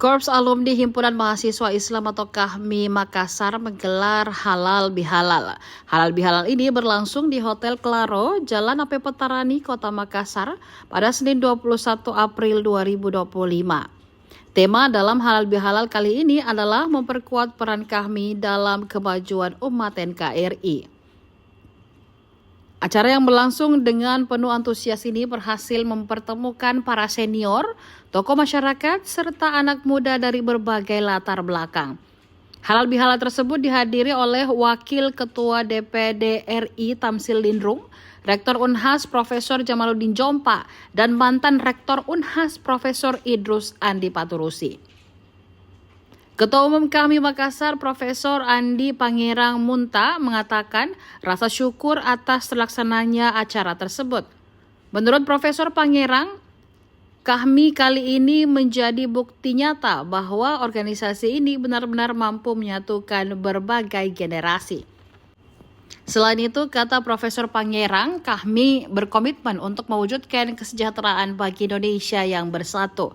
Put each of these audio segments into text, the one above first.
Korps Alumni Himpunan Mahasiswa Islam atau KAHMI Makassar menggelar Halal Bihalal. Halal Bihalal ini berlangsung di Hotel Claro, Jalan AP Petarani, Kota Makassar pada Senin 21 April 2025. Tema dalam Halal Bihalal kali ini adalah memperkuat peran KAHMI dalam kemajuan umat NKRI. Acara yang berlangsung dengan penuh antusias ini berhasil mempertemukan para senior, tokoh masyarakat, serta anak muda dari berbagai latar belakang. Halal Bihalal tersebut dihadiri oleh Wakil Ketua DPD RI Tamsil Lindrung, Rektor Unhas Profesor Jamaluddin Jompa, dan mantan Rektor Unhas Profesor Idrus Andi Paturusi. Ketua Umum KAHMI Makassar Profesor Andi Pangerang Munta mengatakan rasa syukur atas terlaksananya acara tersebut. Menurut Profesor Pangerang, KAHMI kali ini menjadi bukti nyata bahwa organisasi ini benar-benar mampu menyatukan berbagai generasi. Selain itu, kata Profesor Pangerang, KAHMI berkomitmen untuk mewujudkan kesejahteraan bagi Indonesia yang bersatu.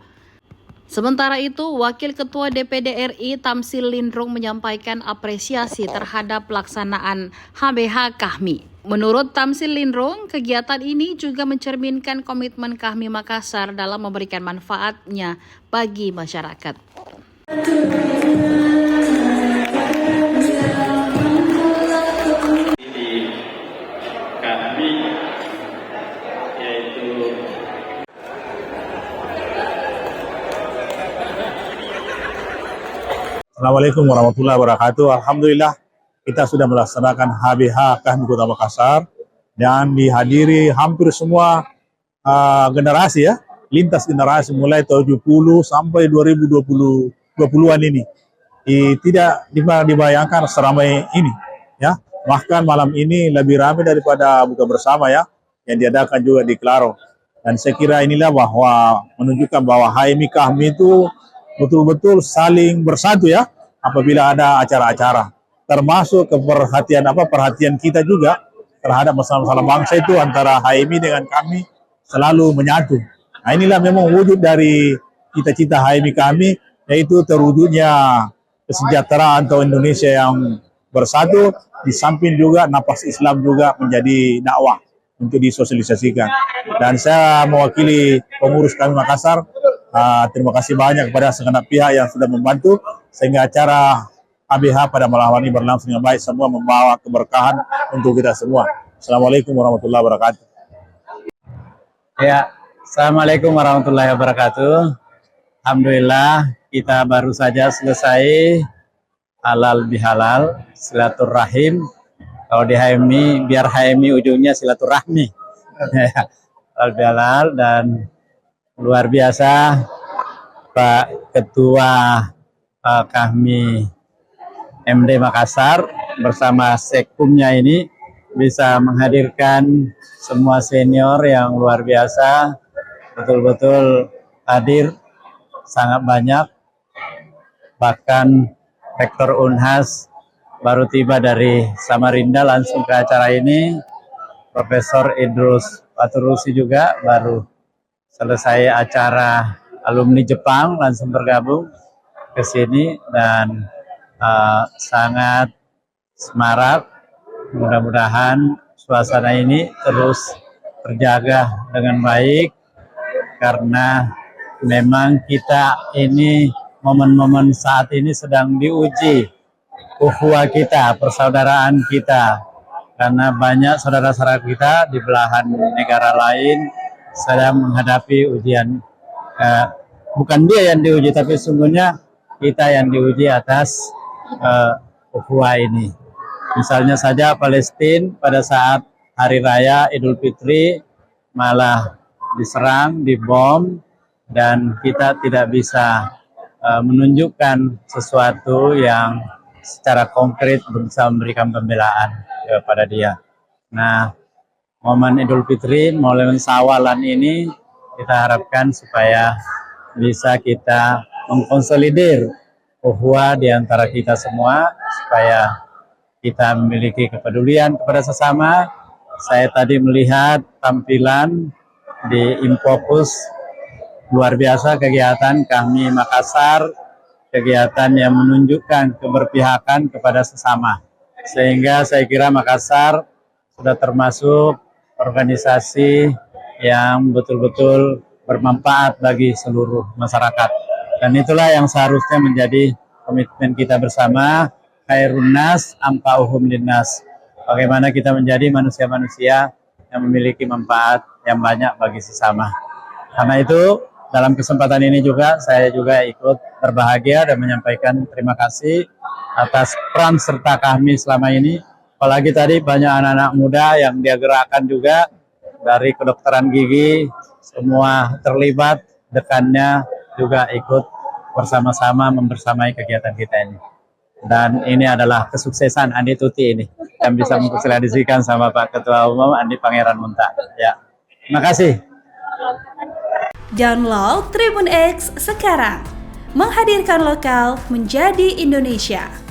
Sementara itu, Wakil Ketua DPD RI Tamsil Lindrung menyampaikan apresiasi terhadap pelaksanaan HBH KAHMI. Menurut Tamsil Lindrung, kegiatan ini juga mencerminkan komitmen KAHMI Makassar dalam memberikan manfaatnya bagi masyarakat. Assalamualaikum warahmatullahi wabarakatuh. Alhamdulillah kita sudah melaksanakan HBH KAHMI Kota Makassar dan dihadiri hampir semua generasi ya, lintas generasi mulai 70 sampai 2020-an ini. Tidak dibayangkan seramai ini ya. Bahkan malam ini lebih ramai daripada buka bersama ya yang diadakan juga di Claro. Dan saya kira inilah bahwa menunjukkan bahwa HMI KAHMI itu betul-betul saling bersatu ya apabila ada acara-acara, termasuk perhatian kita juga terhadap masalah-masalah bangsa itu antara HMI dengan kami selalu menyatu. Nah, inilah memang wujud dari cita-cita HMI kami, yaitu terwujudnya kesejahteraan atau Indonesia yang bersatu, di samping juga napas Islam juga menjadi dakwah untuk disosialisasikan. Dan saya mewakili pengurus kami Makassar, terima kasih banyak kepada segenap pihak yang sudah membantu sehingga acara HBH pada malam ini berlangsung dengan baik, semua membawa keberkahan untuk kita semua. Assalamualaikum warahmatullahi wabarakatuh. Ya, Assalamualaikum warahmatullahi wabarakatuh. Alhamdulillah kita baru saja selesai halal bihalal, silaturahim. Kalau di HMI, biar HMI ujungnya silaturahmi. Halal bihalal dan luar biasa Pak Ketua KAHMI MD Makassar bersama Sekumnya ini bisa menghadirkan semua senior yang luar biasa, betul-betul hadir sangat banyak. Bahkan Rektor Unhas baru tiba dari Samarinda langsung ke acara ini. Profesor Idrus Paturusi juga baru selesai acara alumni Jepang langsung bergabung ke sini dan sangat semarak. Mudah-mudahan suasana ini terus terjaga dengan baik karena memang kita ini momen-momen saat ini sedang diuji ukhuwah kita, persaudaraan kita, karena banyak saudara-saudara kita di belahan negara lain sedang menghadapi ujian. Bukan dia yang diuji, tapi sungguhnya kita yang diuji atas ukhuwah ini. Misalnya saja Palestina pada saat Hari Raya Idul Fitri malah diserang, dibom, dan kita tidak bisa menunjukkan sesuatu yang secara konkret bisa memberikan pembelaan kepada dia. Nah, momen Idul Fitri, momen Sawalan ini kita harapkan supaya bisa kita mengkonsolidir ukhuwah di antara kita semua, supaya kita memiliki kepedulian kepada sesama. Saya tadi melihat tampilan di Infopus luar biasa kegiatan kami Makassar, kegiatan yang menunjukkan keberpihakan kepada sesama. Sehingga saya kira Makassar sudah termasuk organisasi yang betul-betul bermanfaat bagi seluruh masyarakat. Dan itulah yang seharusnya menjadi komitmen kita bersama, khairun nas anfa'uhum linnas. Bagaimana kita menjadi manusia-manusia yang memiliki manfaat yang banyak bagi sesama. Karena itu, dalam kesempatan ini juga saya juga ikut berbahagia dan menyampaikan terima kasih atas peran serta kami selama ini. Apalagi tadi banyak anak-anak muda yang dia gerakkan juga dari kedokteran gigi, semua terlibat, dekannya juga ikut bersama-sama membersamai kegiatan kita ini. Dan ini adalah kesuksesan Andi Tuti ini yang bisa mensosialisasikan sama Pak Ketua Umum Andi Pangeran Munta. Ya, terima kasih. Download Tribun X sekarang, menghadirkan lokal menjadi Indonesia.